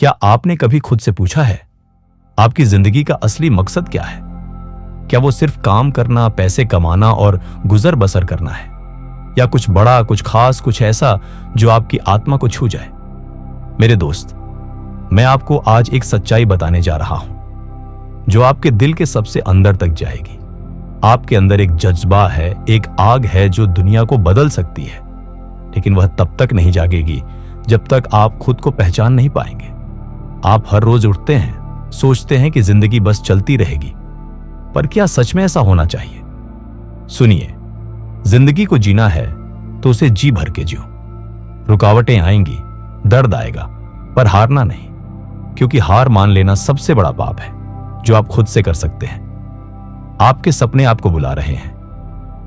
क्या आपने कभी खुद से पूछा है आपकी जिंदगी का असली मकसद क्या है? क्या वो सिर्फ काम करना, पैसे कमाना और गुजर बसर करना है, या कुछ बड़ा, कुछ खास, कुछ ऐसा जो आपकी आत्मा को छू जाए? मेरे दोस्त, मैं आपको आज एक सच्चाई बताने जा रहा हूं जो आपके दिल के सबसे अंदर तक जाएगी। आपके अंदर एक जज्बा है, एक आग है जो दुनिया को बदल सकती है, लेकिन वह तब तक नहीं जागेगी जब तक आप खुद को पहचान नहीं पाएंगे। आप हर रोज उठते हैं, सोचते हैं कि जिंदगी बस चलती रहेगी, पर क्या सच में ऐसा होना चाहिए? सुनिए, जिंदगी को जीना है तो उसे जी भर के जियो। रुकावटें आएंगी, दर्द आएगा, पर हारना नहीं, क्योंकि हार मान लेना सबसे बड़ा पाप है जो आप खुद से कर सकते हैं। आपके सपने आपको बुला रहे हैं,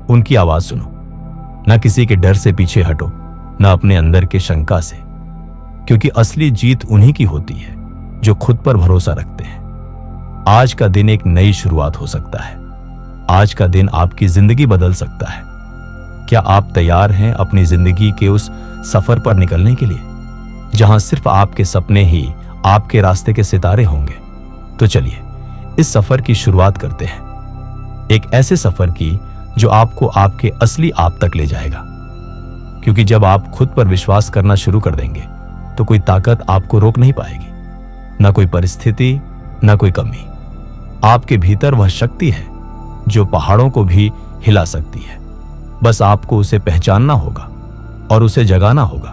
उनकी आवाज सुनो। ना किसी के डर से पीछे हटो, ना अपने अंदर के शंका से, क्योंकि असली जीत उन्हीं की होती है जो खुद पर भरोसा रखते हैं। आज का दिन एक नई शुरुआत हो सकता है। आज का दिन आपकी जिंदगी बदल सकता है। क्या आप तैयार हैं अपनी जिंदगी के उस सफर पर निकलने के लिए जहां सिर्फ आपके सपने ही आपके रास्ते के सितारे होंगे? तो चलिए इस सफर की शुरुआत करते हैं, एक ऐसे सफर की जो आपको आपके असली आप तक ले जाएगा। क्योंकि जब आप खुद पर विश्वास करना शुरू कर देंगे तो कोई ताकत आपको रोक नहीं पाएगी, ना कोई परिस्थिति, ना कोई कमी। आपके भीतर वह शक्ति है जो पहाड़ों को भी हिला सकती है। बस आपको उसे पहचानना होगा और उसे जगाना होगा।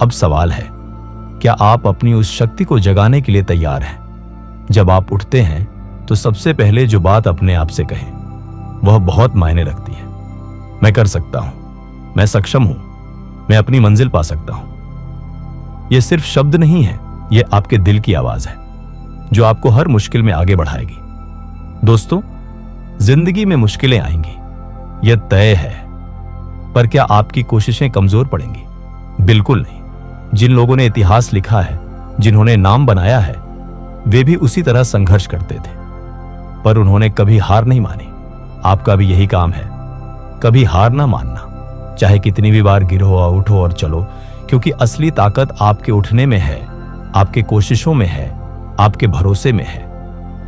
अब सवाल है, क्या आप अपनी उस शक्ति को जगाने के लिए तैयार हैं? जब आप उठते हैं तो सबसे पहले जो बात अपने आप से कहें वह बहुत मायने रखती है। मैं कर सकता हूं, मैं सक्षम हूं, मैं अपनी मंजिल पा सकता हूं। यह सिर्फ शब्द नहीं है, यह आपके दिल की आवाज है जो आपको हर मुश्किल में आगे बढ़ाएगी। दोस्तों, जिंदगी में मुश्किलें आएंगी, यह तय है, पर क्या आपकी कोशिशें कमजोर पड़ेंगी? बिल्कुल नहीं। जिन लोगों ने इतिहास लिखा है, जिन्होंने नाम बनाया है, वे भी उसी तरह संघर्ष करते थे, पर उन्होंने कभी हार नहीं मानी। आपका भी यही काम है, कभी हार ना मानना। चाहे कितनी भी बार गिरो और उठो और चलो, क्योंकि असली ताकत आपके उठने में है, आपके कोशिशों में है, आपके भरोसे में है।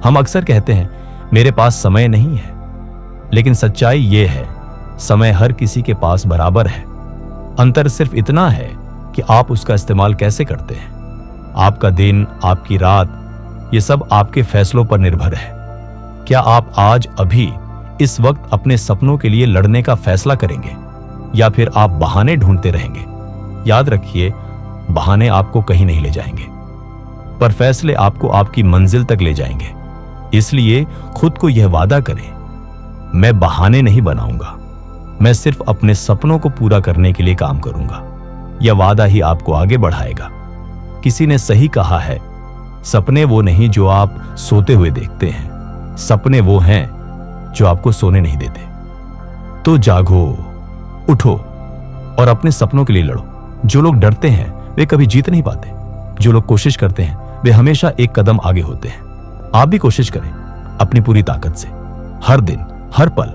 हम अक्सर कहते हैं मेरे पास समय नहीं है, लेकिन सच्चाई यह है समय हर किसी के पास बराबर है। अंतर सिर्फ इतना है कि आप उसका इस्तेमाल कैसे करते हैं। आपका दिन, आपकी रात, ये सब आपके फैसलों पर निर्भर है। क्या आप आज अभी इस वक्त अपने सपनों के लिए लड़ने का फैसला करेंगे, या फिर आप बहाने ढूंढते रहेंगे? याद रखिए, बहाने आपको कहीं नहीं ले जाएंगे, पर फैसले आपको आपकी मंजिल तक ले जाएंगे। इसलिए खुद को यह वादा करें, मैं बहाने नहीं बनाऊंगा, मैं सिर्फ अपने सपनों को पूरा करने के लिए काम करूंगा। यह वादा ही आपको आगे बढ़ाएगा। किसी ने सही कहा है, सपने वो नहीं जो आप सोते हुए देखते हैं, सपने वो हैं जो आपको सोने नहीं देते। तो जागो, उठो और अपने सपनों के लिए लड़ो। जो लोग डरते हैं वे कभी जीत नहीं पाते, जो लोग कोशिश करते हैं वे हमेशा एक कदम आगे होते हैं। आप भी कोशिश करें अपनी पूरी ताकत से, हर दिन, हर पल,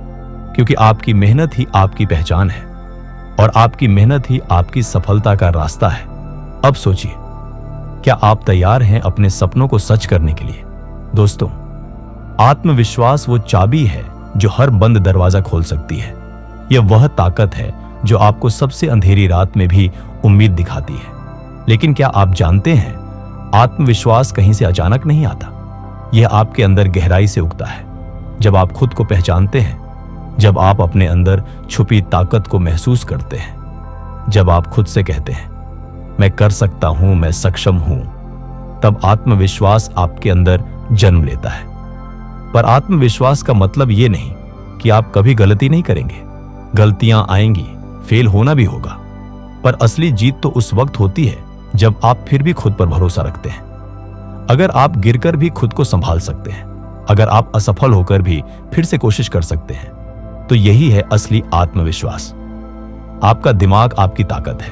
क्योंकि आपकी मेहनत ही आपकी पहचान है और आपकी मेहनत ही आपकी सफलता का रास्ता है। अब सोचिए, क्या आप तैयार हैं अपने सपनों को सच करने के लिए? दोस्तों, आत्मविश्वास वो चाबी है जो हर बंद दरवाजा खोल सकती है। यह वह ताकत है जो आपको सबसे अंधेरी रात में भी उम्मीद दिखाती है। लेकिन क्या आप जानते हैं, आत्मविश्वास कहीं से अचानक नहीं आता। यह आपके अंदर गहराई से उगता है। जब आप खुद को पहचानते हैं, जब आप अपने अंदर छुपी ताकत को महसूस करते हैं, जब आप खुद से कहते हैं मैं कर सकता हूं, मैं सक्षम हूं, तब आत्मविश्वास आपके अंदर जन्म लेता है। पर आत्मविश्वास का मतलब यह नहीं कि आप कभी गलती नहीं करेंगे। गलतियां आएंगी, फेल होना भी होगा, पर असली जीत तो उस वक्त होती है जब आप फिर भी खुद पर भरोसा रखते हैं। अगर आप गिरकर भी खुद को संभाल सकते हैं, अगर आप असफल होकर भी फिर से कोशिश कर सकते हैं, तो यही है असली आत्मविश्वास। आपका दिमाग आपकी ताकत है,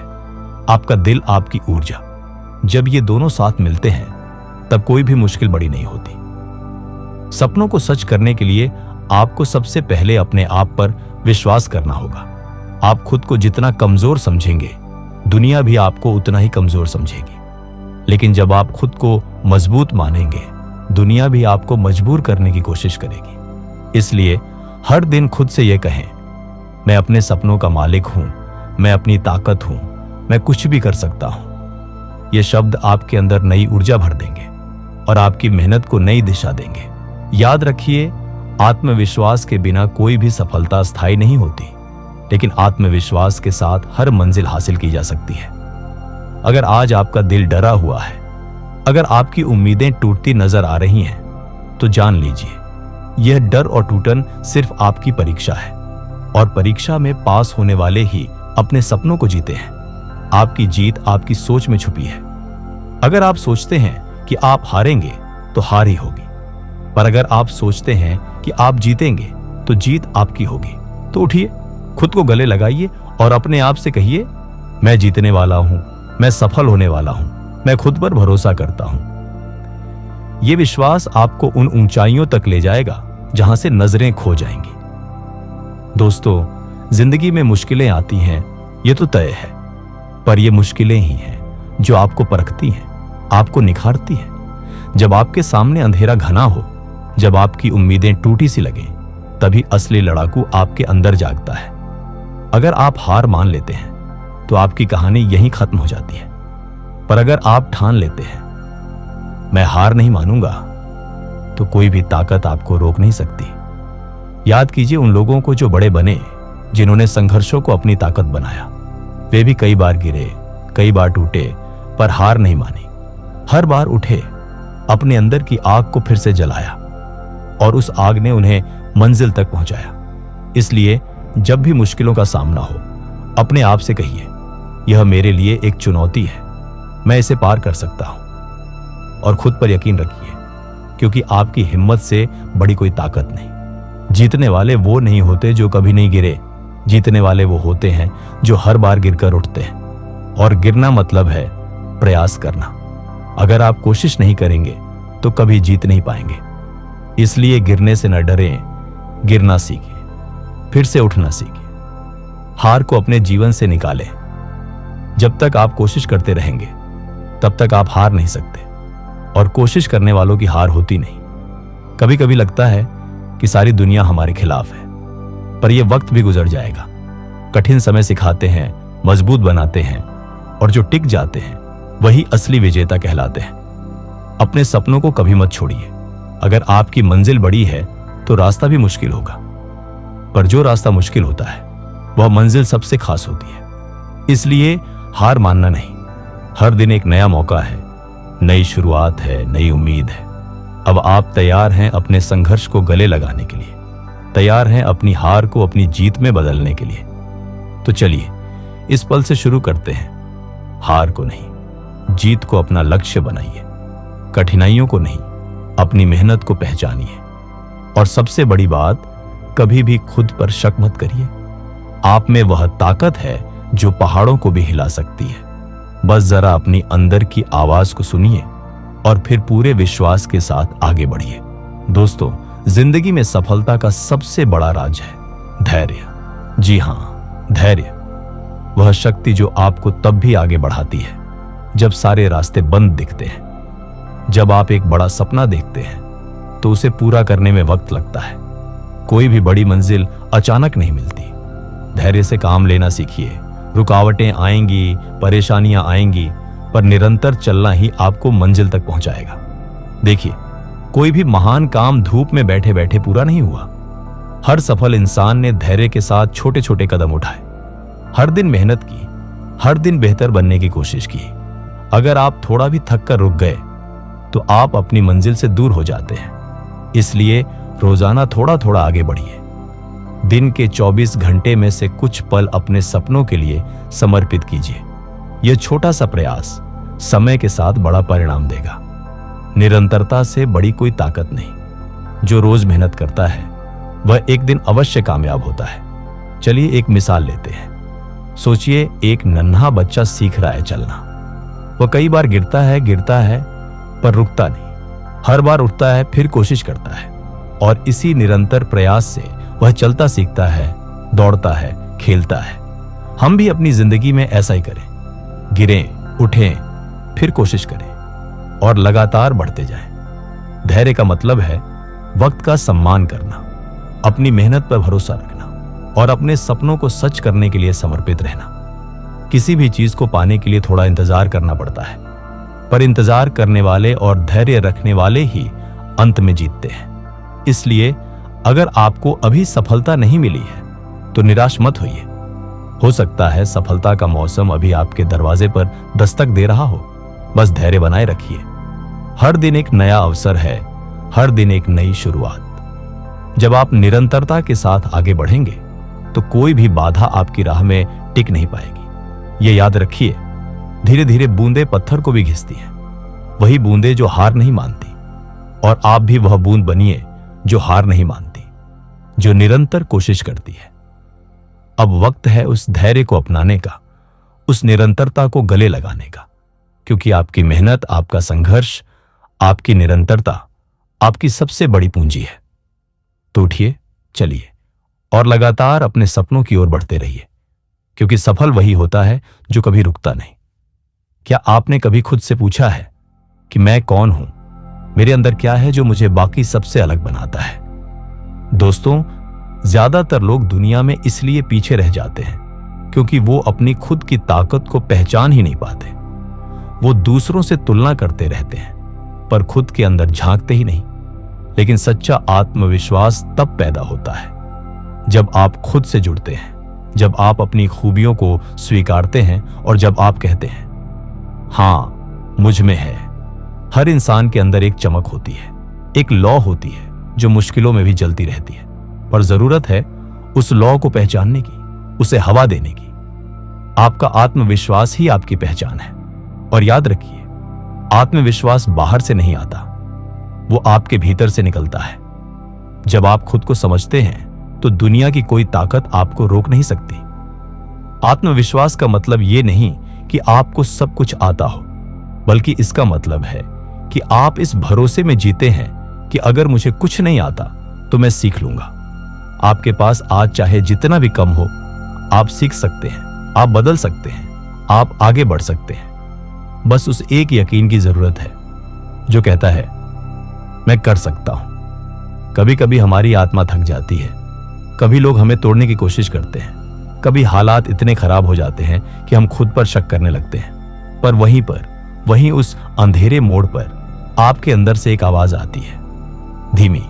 आपका दिल आपकी ऊर्जा। जब ये दोनों साथ मिलते हैं तब कोई भी मुश्किल बड़ी नहीं होती। सपनों को सच करने के लिए आपको सबसे पहले अपने आप पर विश्वास करना होगा। आप खुद को जितना कमजोर समझेंगे, दुनिया भी आपको उतना ही कमजोर समझेगी। लेकिन जब आप खुद को मजबूत मानेंगे, दुनिया भी आपको मजबूर करने की कोशिश करेगी। इसलिए हर दिन खुद से यह कहें, मैं अपने सपनों का मालिक हूं, मैं अपनी ताकत हूं, मैं कुछ भी कर सकता हूं। ये शब्द आपके अंदर नई ऊर्जा भर देंगे और आपकी मेहनत को नई दिशा देंगे। याद रखिए, आत्मविश्वास के बिना कोई भी सफलता स्थायी नहीं होती, लेकिन आत्मविश्वास के साथ हर मंजिल हासिल की जा सकती है। अगर आज आपका दिल डरा हुआ है, अगर आपकी उम्मीदें टूटती नजर आ रही हैं, तो जान लीजिए यह डर और टूटन सिर्फ आपकी परीक्षा है, और परीक्षा में पास होने वाले ही अपने सपनों को जीते हैं। आपकी जीत आपकी सोच में छुपी है। अगर आप सोचते हैं कि आप हारेंगे तो हार ही होगी, पर अगर आप सोचते हैं कि आप जीतेंगे तो जीत आपकी होगी। तो उठिए, खुद को गले लगाइए और अपने आप से कहिए, मैं जीतने वाला हूं, मैं सफल होने वाला हूं, मैं खुद पर भरोसा करता हूं। यह विश्वास आपको उन ऊंचाइयों तक ले जाएगा जहां से नजरें खो जाएंगी। दोस्तों, जिंदगी में मुश्किलें आती हैं, यह तो तय है, पर यह मुश्किलें ही हैं जो आपको परखती हैं, आपको निखारती हैं। जब आपके सामने अंधेरा घना हो, जब आपकी उम्मीदें टूटी सी लगें, तभी असली लड़ाकू आपके अंदर जागता है। अगर आप हार मान लेते हैं तो आपकी कहानी यहीं खत्म हो जाती है, पर अगर आप ठान लेते हैं मैं हार नहीं मानूंगा, तो कोई भी ताकत आपको रोक नहीं सकती। याद कीजिए उन लोगों को जो बड़े बने, जिन्होंने संघर्षों को अपनी ताकत बनाया। वे भी कई बार गिरे, कई बार टूटे, पर हार नहीं मानी। हर बार उठे, अपने अंदर की आग को फिर से जलाया, और उस आग ने उन्हें मंजिल तक पहुंचाया। इसलिए जब भी मुश्किलों का सामना हो, अपने आप से कहिए, यह मेरे लिए एक चुनौती है, मैं इसे पार कर सकता हूं। और खुद पर यकीन रखिए, क्योंकि आपकी हिम्मत से बड़ी कोई ताकत नहीं। जीतने वाले वो नहीं होते जो कभी नहीं गिरे, जीतने वाले वो होते हैं जो हर बार गिरकर उठते हैं। और गिरना मतलब है प्रयास करना। अगर आप कोशिश नहीं करेंगे तो कभी जीत नहीं पाएंगे। इसलिए गिरने से न डरें, गिरना सीखें, फिर से उठना सीखें। हार को अपने जीवन से निकालें। जब तक आप कोशिश करते रहेंगे, तब तक आप हार नहीं सकते, और कोशिश करने वालों की हार होती नहीं। कभी कभी लगता है कि सारी दुनिया हमारे खिलाफ है, पर यह वक्त भी गुजर जाएगा। कठिन समय सिखाते हैं, मजबूत बनाते हैं, और जो टिक जाते हैं वही असली विजेता कहलाते हैं। अपने सपनों को कभी मत छोड़िए। अगर आपकी मंजिल बड़ी है तो रास्ता भी मुश्किल होगा, पर जो रास्ता मुश्किल होता है वह मंजिल सबसे खास होती है। इसलिए हार मानना नहीं, हर दिन एक नया मौका है, नई शुरुआत है, नई उम्मीद है। अब आप तैयार हैं अपने संघर्ष को गले लगाने के लिए, तैयार हैं अपनी हार को अपनी जीत में बदलने के लिए। तो चलिए इस पल से शुरू करते हैं। हार को नहीं, जीत को अपना लक्ष्य बनाइए। कठिनाइयों को नहीं, अपनी मेहनत को पहचानिए। और सबसे बड़ी बात, कभी भी खुद पर शक मत करिए। आप में वह ताकत है जो पहाड़ों को भी हिला सकती है। बस जरा अपनी अंदर की आवाज को सुनिए और फिर पूरे विश्वास के साथ आगे बढ़िए। दोस्तों, जिंदगी में सफलता का सबसे बड़ा राज है धैर्य। जी हां, धैर्य, वह शक्ति जो आपको तब भी आगे बढ़ाती है जब सारे रास्ते बंद दिखते हैं। जब आप एक बड़ा सपना देखते हैं तो उसे पूरा करने में वक्त लगता है। कोई भी बड़ी मंजिल अचानक नहीं मिलती। धैर्य से काम लेना सीखिए। रुकावटें आएंगी, परेशानियां आएंगी, पर निरंतर चलना ही आपको मंजिल तक पहुंचाएगा। देखिए, कोई भी महान काम धूप में बैठे बैठे पूरा नहीं हुआ। हर सफल इंसान ने धैर्य के साथ छोटे छोटे कदम उठाए, हर दिन मेहनत की, हर दिन बेहतर बनने की कोशिश की। अगर आप थोड़ा भी थक कर रुक गए तो आप अपनी मंजिल से दूर हो जाते हैं। इसलिए रोजाना थोड़ा थोड़ा आगे बढ़िए। दिन के 24 घंटे में से कुछ पल अपने सपनों के लिए समर्पित कीजिए। यह छोटा सा प्रयास समय के साथ बड़ा परिणाम देगा। निरंतरता से बड़ी कोई ताकत नहीं। जो रोज मेहनत करता है वह एक दिन अवश्य कामयाब होता है। चलिए एक मिसाल लेते हैं। सोचिए, एक नन्हा बच्चा सीख रहा है चलना। वह कई बार गिरता है पर रुकता नहीं। हर बार उठता है, फिर कोशिश करता है, और इसी निरंतर प्रयास से वह चलता सीखता है, दौड़ता है, खेलता है। हम भी अपनी जिंदगी में ऐसा ही करें। गिरें, उठें, फिर कोशिश करें। और लगातार बढ़ते जाएं। धैर्य का मतलब है वक्त का सम्मान करना, अपनी मेहनत पर भरोसा रखना और अपने सपनों को सच करने के लिए समर्पित रहना। किसी भी चीज को पाने के लिए थोड़ा इंतजार करना पड़ता है, पर इंतजार करने वाले और धैर्य रखने वाले ही अंत में जीतते हैं। इसलिए अगर आपको अभी सफलता नहीं मिली है तो निराश मत होइए। हो सकता है सफलता का मौसम अभी आपके दरवाजे पर दस्तक दे रहा हो। बस धैर्य बनाए रखिए। हर दिन एक नया अवसर है, हर दिन एक नई शुरुआत। जब आप निरंतरता के साथ आगे बढ़ेंगे तो कोई भी बाधा आपकी राह में टिक नहीं पाएगी। ये याद रखिए, धीरे धीरे बूंदें पत्थर को भी घिसती हैं। वही बूंदें जो हार नहीं मानती, और आप भी वह बूंद बनिए जो हार नहीं मानती, जो निरंतर कोशिश करती है। अब वक्त है उस धैर्य को अपनाने का, उस निरंतरता को गले लगाने का, क्योंकि आपकी मेहनत, आपका संघर्ष, आपकी निरंतरता आपकी सबसे बड़ी पूंजी है। तो उठिए, चलिए और लगातार अपने सपनों की ओर बढ़ते रहिए, क्योंकि सफल वही होता है जो कभी रुकता नहीं। क्या आपने कभी खुद से पूछा है कि मैं कौन हूं, मेरे अंदर क्या है जो मुझे बाकी सबसे अलग बनाता है? दोस्तों, ज्यादातर लोग दुनिया में इसलिए पीछे रह जाते हैं क्योंकि वो अपनी खुद की ताकत को पहचान ही नहीं पाते। वो दूसरों से तुलना करते रहते हैं पर खुद के अंदर झांकते ही नहीं। लेकिन सच्चा आत्मविश्वास तब पैदा होता है जब आप खुद से जुड़ते हैं, जब आप अपनी खूबियों को स्वीकारते हैं और जब आप कहते हैं, हाँ, मुझ में है। हर इंसान के अंदर एक चमक होती है, एक लौ होती है जो मुश्किलों में भी जलती रहती है, पर जरूरत है उस लौ को पहचानने की, उसे हवा देने की। आपका आत्मविश्वास ही आपकी पहचान है। और याद रखिए, आत्मविश्वास बाहर से नहीं आता, वो आपके भीतर से निकलता है। जब आप खुद को समझते हैं तो दुनिया की कोई ताकत आपको रोक नहीं सकती। आत्मविश्वास का मतलब ये नहीं कि आपको सब कुछ आता हो, बल्कि इसका मतलब है कि आप इस भरोसे में जीते हैं कि अगर मुझे कुछ नहीं आता तो मैं सीख लूंगा। आपके पास आज चाहे जितना भी कम हो, आप सीख सकते हैं, आप बदल सकते हैं, आप आगे बढ़ सकते हैं। बस उस एक यकीन की जरूरत है जो कहता है, मैं कर सकता हूं। कभी कभी हमारी आत्मा थक जाती है, कभी लोग हमें तोड़ने की कोशिश करते हैं, कभी हालात इतने खराब हो जाते हैं कि हम खुद पर शक करने लगते हैं। पर वहीं उस अंधेरे मोड़ पर आपके अंदर से एक आवाज आती है, धीमी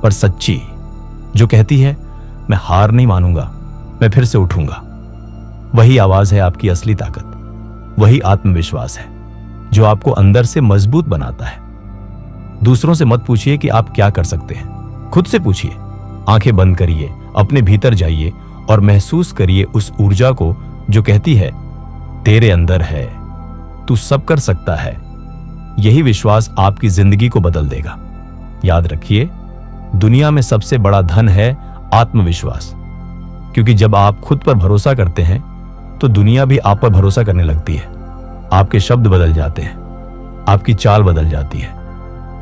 पर सच्ची, जो कहती है, मैं हार नहीं मानूंगा, मैं फिर से उठूंगा। वही आवाज है आपकी असली ताकत, वही आत्मविश्वास है जो आपको अंदर से मजबूत बनाता है। दूसरों से मत पूछिए कि आप क्या कर सकते हैं, खुद से पूछिए। आंखें बंद करिए, अपने भीतर जाइए और महसूस करिए उस ऊर्जा को जो कहती है, तेरे अंदर है, तू सब कर सकता है। यही विश्वास आपकी जिंदगी को बदल देगा। याद रखिए, दुनिया में सबसे बड़ा धन है आत्मविश्वास, क्योंकि जब आप खुद पर भरोसा करते हैं तो दुनिया भी आप पर भरोसा करने लगती है। आपके शब्द बदल जाते हैं, आपकी चाल बदल जाती है,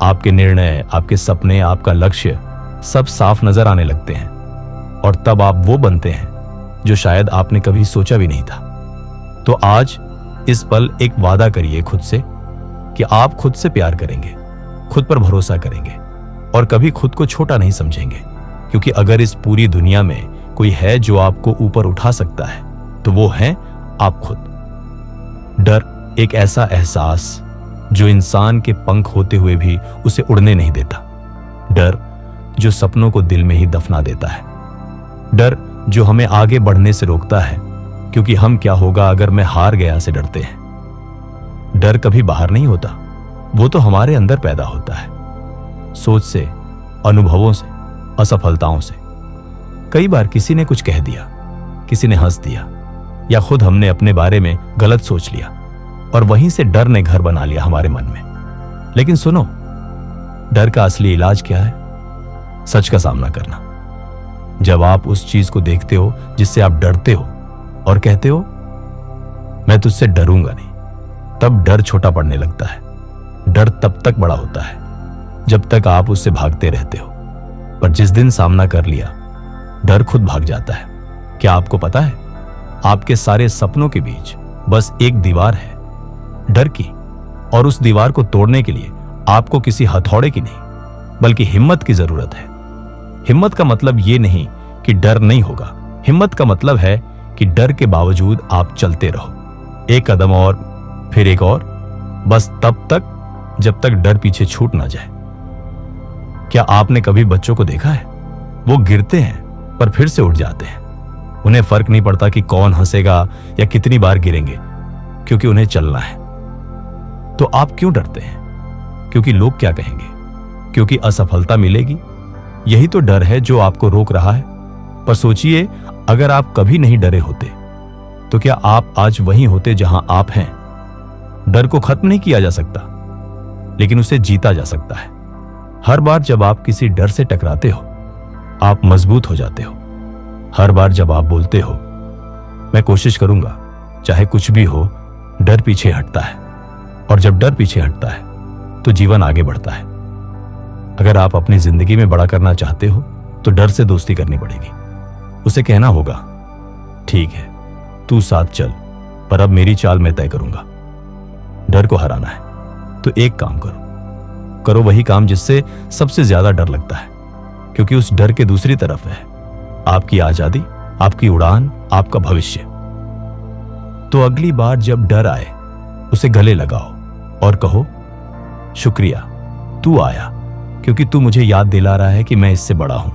आपके निर्णय, आपके सपने, आपका लक्ष्य सब साफ नजर आने लगते हैं, और तब आप वो बनते हैं जो शायद आपने कभी सोचा भी नहीं था। तो आज इस पल एक वादा करिए खुद से कि आप खुद से प्यार करेंगे, खुद पर भरोसा करेंगे और कभी खुद को छोटा नहीं समझेंगे, क्योंकि अगर इस पूरी दुनिया में कोई है जो आपको ऊपर उठा सकता है तो वो है आप खुद। डर एक ऐसा एहसास जो इंसान के पंख होते हुए भी उसे उड़ने नहीं देता। डर जो सपनों को दिल में ही दफना देता है। डर जो हमें आगे बढ़ने से रोकता है, क्योंकि हम क्या होगा अगर मैं हार गया से डरते हैं। डर कभी बाहर नहीं होता, वो तो हमारे अंदर पैदा होता है, सोच से, अनुभवों से, असफलताओं से। कई बार किसी ने कुछ कह दिया, किसी ने हंस दिया, या खुद हमने अपने बारे में गलत सोच लिया और वहीं से डर ने घर बना लिया हमारे मन में। लेकिन सुनो, डर का असली इलाज क्या है? सच का सामना करना। जब आप उस चीज को देखते हो जिससे आप डरते हो और कहते हो मैं तुझसे डरूंगा नहीं, तब डर छोटा पड़ने लगता है। डर तब तक बड़ा होता है जब तक आप उससे भागते रहते हो, पर जिस दिन सामना कर लिया, डर खुद भाग जाता है। क्या आपको पता है, आपके सारे सपनों के बीच बस एक दीवार है, डर की, और उस दीवार को तोड़ने के लिए आपको किसी हथौड़े की नहीं बल्कि हिम्मत की जरूरत है। हिम्मत का मतलब ये नहीं कि डर नहीं होगा। हिम्मत का मतलब है कि डर के बावजूद आप चलते रहो, एक कदम और फिर एक और, बस तब तक जब तक डर पीछे छूट ना जाए। क्या आपने कभी बच्चों को देखा है? वो गिरते हैं पर फिर से उठ जाते हैं। उन्हें फर्क नहीं पड़ता कि कौन हंसेगा या कितनी बार गिरेंगे, क्योंकि उन्हें चलना है। तो आप क्यों डरते हैं? क्योंकि लोग क्या कहेंगे, क्योंकि असफलता मिलेगी। यही तो डर है जो आपको रोक रहा है। पर सोचिए, अगर आप कभी नहीं डरे होते तो क्या आप आज वहीं होते जहां आप हैं? डर को खत्म नहीं किया जा सकता, लेकिन उसे जीता जा सकता है। हर बार जब आप किसी डर से टकराते हो, आप मजबूत हो जाते हो। हर बार जब आप बोलते हो, मैं कोशिश करूंगा, चाहे कुछ भी हो, डर पीछे हटता है। और जब डर पीछे हटता है तो जीवन आगे बढ़ता है। अगर आप अपनी जिंदगी में बड़ा करना चाहते हो तो डर से दोस्ती करनी पड़ेगी। उसे कहना होगा, ठीक है, तू साथ चल, पर अब मेरी चाल मैं तय करूंगा। डर को हराना है तो एक काम करो वही काम जिससे सबसे ज्यादा डर लगता है, क्योंकि उस डर के दूसरी तरफ है आपकी आजादी, आपकी उड़ान, आपका भविष्य। तो अगली बार जब डर आए, उसे गले लगाओ और कहो, शुक्रिया, तू आया, क्योंकि तू मुझे याद दिला रहा है कि मैं इससे बड़ा हूं।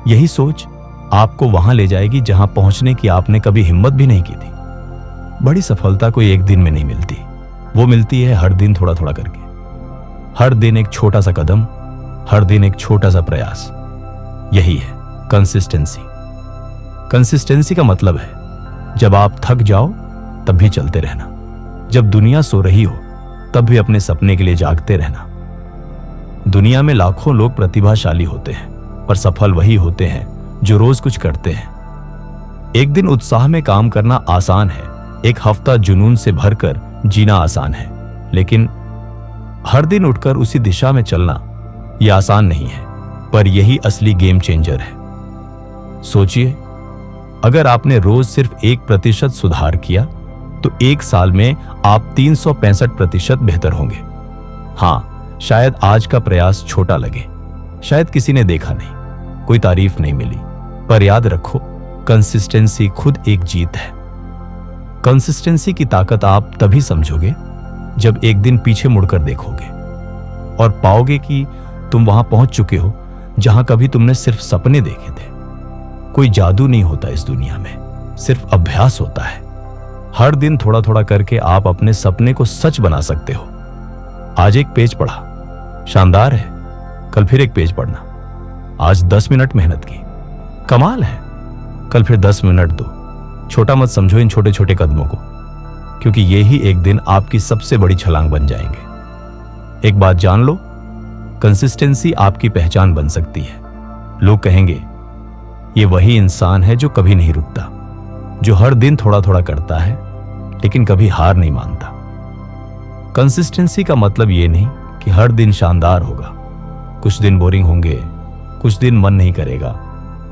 यही सोच आपको वहां ले जाएगी जहां पहुंचने की आपने कभी हिम्मत भी नहीं की थी। बड़ी सफलता कोई एक दिन में नहीं मिलती, वो मिलती है हर दिन थोड़ा थोड़ा करके। हर दिन एक छोटा सा कदम, हर दिन एक छोटा सा प्रयास। यही है कंसिस्टेंसी। कंसिस्टेंसी का मतलब है जब आप थक जाओ तब भी चलते रहना, जब दुनिया सो रही हो तब भी अपने सपने के लिए जागते रहना। दुनिया में लाखों लोग प्रतिभाशाली होते हैं, पर सफल वही होते हैं जो रोज कुछ करते हैं। एक दिन उत्साह में काम करना आसान है, एक हफ्ता जुनून से भरकर जीना आसान है, लेकिन हर दिन उठकर उसी दिशा में चलना यह आसान नहीं है, पर यही असली गेम चेंजर है। सोचिए, अगर आपने रोज सिर्फ 1% सुधार किया तो एक साल में आप 365% बेहतर होंगे। हां, शायद आज का प्रयास छोटा लगे, शायद किसी ने देखा नहीं, कोई तारीफ नहीं मिली, पर याद रखो, कंसिस्टेंसी खुद एक जीत है। कंसिस्टेंसी की ताकत आप तभी समझोगे जब एक दिन पीछे मुड़कर देखोगे और पाओगे कि तुम वहां पहुंच चुके हो जहां कभी तुमने सिर्फ सपने देखे थे। कोई जादू नहीं होता इस दुनिया में, सिर्फ अभ्यास होता है। हर दिन थोड़ा थोड़ा करके आप अपने सपने को सच बना सकते हो। आज एक पेज पढ़ा, शानदार है, कल फिर एक पेज पढ़ना। आज 10 मिनट मेहनत की, कमाल है, कल फिर 10 मिनट दो। छोटा मत समझो इन छोटे छोटे कदमों को, क्योंकि ये ही एक दिन आपकी सबसे बड़ी छलांग बन जाएंगे। एक बात जान लो, कंसिस्टेंसी आपकी पहचान बन सकती है। लोग कहेंगे, ये वही इंसान है जो कभी नहीं रुकता, जो हर दिन थोड़ा थोड़ा करता है लेकिन कभी हार नहीं मानता। कंसिस्टेंसी का मतलब ये नहीं कि हर दिन शानदार होगा। कुछ दिन बोरिंग होंगे, कुछ दिन मन नहीं करेगा,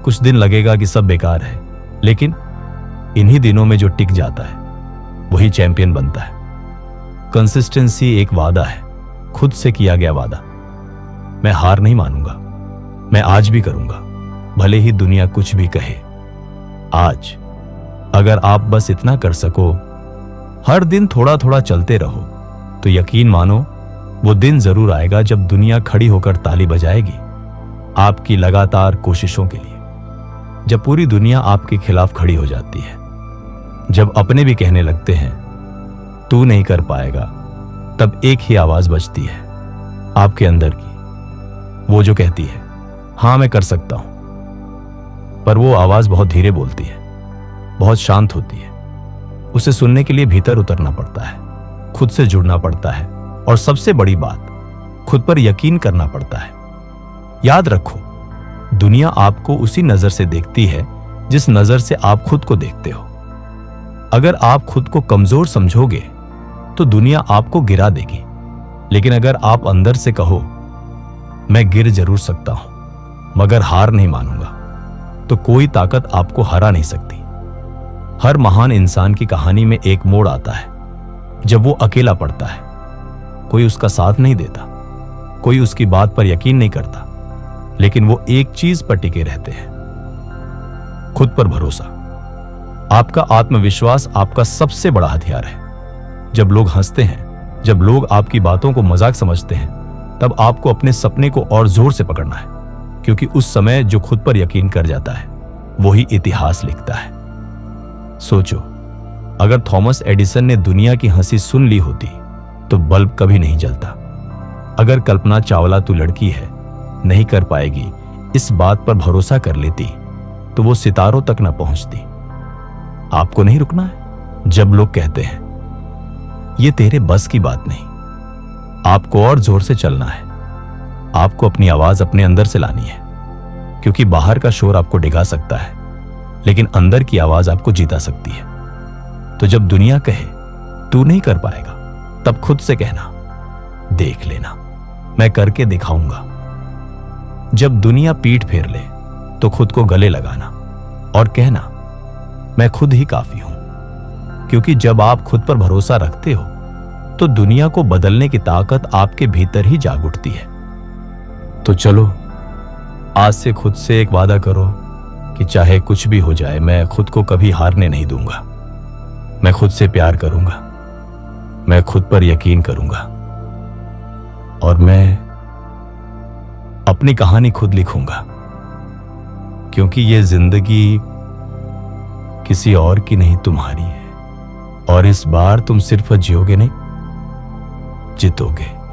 कुछ दिन लगेगा कि सब बेकार है, लेकिन इन्हीं दिनों में जो टिक जाता है वही चैंपियन बनता है। कंसिस्टेंसी एक वादा है, खुद से किया गया वादा। मैं हार नहीं मानूंगा, मैं आज भी करूंगा, भले ही दुनिया कुछ भी कहे। आज अगर आप बस इतना कर सको, हर दिन थोड़ा थोड़ा चलते रहो, तो यकीन मानो वो दिन जरूर आएगा जब दुनिया खड़ी होकर ताली बजाएगी आपकी लगातार कोशिशों के लिए। जब पूरी दुनिया आपके खिलाफ खड़ी हो जाती है, जब अपने भी कहने लगते हैं तू नहीं कर पाएगा, तब एक ही आवाज बजती है आपके अंदर की, वो जो कहती है हां मैं कर सकता हूं। पर वो आवाज बहुत धीरे बोलती है, बहुत शांत होती है। उसे सुनने के लिए भीतर उतरना पड़ता है, खुद से जुड़ना पड़ता है, और सबसे बड़ी बात, खुद पर यकीन करना पड़ता है। याद रखो, दुनिया आपको उसी नजर से देखती है जिस नजर से आप खुद को देखते हो। अगर आप खुद को कमजोर समझोगे तो दुनिया आपको गिरा देगी, लेकिन अगर आप अंदर से कहो मैं गिर जरूर सकता हूं मगर हार नहीं मानूंगा, तो कोई ताकत आपको हरा नहीं सकती। हर महान इंसान की कहानी में एक मोड़ आता है जब वो अकेला पड़ता है, कोई उसका साथ नहीं देता, कोई उसकी बात पर यकीन नहीं करता, लेकिन वो एक चीज पर टिके रहते हैं, खुद पर भरोसा। आपका आत्मविश्वास आपका सबसे बड़ा हथियार है। जब लोग हंसते हैं, जब लोग आपकी बातों को मजाक समझते हैं, तब आपको अपने सपने को और जोर से पकड़ना है, क्योंकि उस समय जो खुद पर यकीन कर जाता है वही इतिहास लिखता है। सोचो, अगर थॉमस एडिसन ने दुनिया की हंसी सुन ली होती तो बल्ब कभी नहीं जलता। अगर कल्पना चावला तू लड़की है, नहीं कर पाएगी, इस बात पर भरोसा कर लेती तो वो सितारों तक न पहुंचती। आपको नहीं रुकना है। जब लोग कहते हैं ये तेरे बस की बात नहीं, आपको और जोर से चलना है। आपको अपनी आवाज अपने अंदर से लानी है, क्योंकि बाहर का शोर आपको डिगा सकता है, लेकिन अंदर की आवाज आपको जीता सकती है। तो जब दुनिया कहे तू नहीं कर पाएगा, तब खुद से कहना, देख लेना, मैं करके दिखाऊंगा। जब दुनिया पीठ फेर ले तो खुद को गले लगाना और कहना, मैं खुद ही काफी हूं। क्योंकि जब आप खुद पर भरोसा रखते हो तो दुनिया को बदलने की ताकत आपके भीतर ही जाग उठती है। तो चलो, आज से खुद से एक वादा करो कि चाहे कुछ भी हो जाए, मैं खुद को कभी हारने नहीं दूंगा। मैं खुद से प्यार करूंगा, मैं खुद पर यकीन करूंगा, और मैं अपनी कहानी खुद लिखूंगा। क्योंकि ये जिंदगी किसी और की नहीं, तुम्हारी है। और इस बार तुम सिर्फ जियोगे नहीं, जीतोगे।